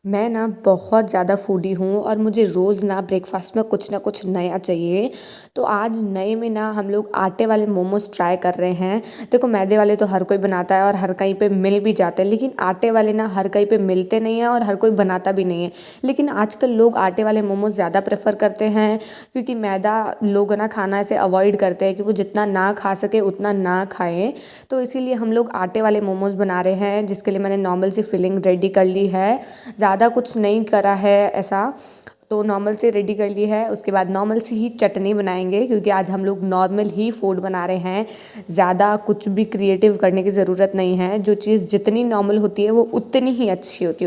मैं ना बहुत ज़्यादा फूडी हूँ और मुझे रोज़ ना ब्रेकफास्ट में कुछ ना कुछ नया चाहिए। तो आज नए में ना हम लोग आटे वाले मोमोज ट्राई कर रहे हैं। देखो, मैदे वाले तो हर कोई बनाता है और हर कहीं पे मिल भी जाते हैं, लेकिन आटे वाले ना हर कहीं पे मिलते नहीं हैं और हर कोई बनाता भी नहीं है। लेकिन आजकल लोग आटे वाले मोमोज ज़्यादा प्रेफर करते हैं, क्योंकि मैदा लोग ना खाना ऐसे अवॉइड करते हैं कि वो जितना ना खा सके उतना ना खाएं। तो इसीलिए हम लोग आटे वाले मोमोज बना रहे हैं, जिसके लिए मैंने नॉर्मल सी फिलिंग रेडी कर ली है। ज़्यादा कुछ नहीं करा है ऐसा। तो नॉर्मल से रेडी कर ली है, उसके बाद नॉर्मल सी ही चटनी बनाएंगे, क्योंकि आज हम लोग नॉर्मल ही फूड बना रहे हैं। ज़्यादा कुछ भी क्रिएटिव करने की ज़रूरत नहीं है। जो चीज़ जितनी नॉर्मल होती है वो उतनी ही अच्छी होती है।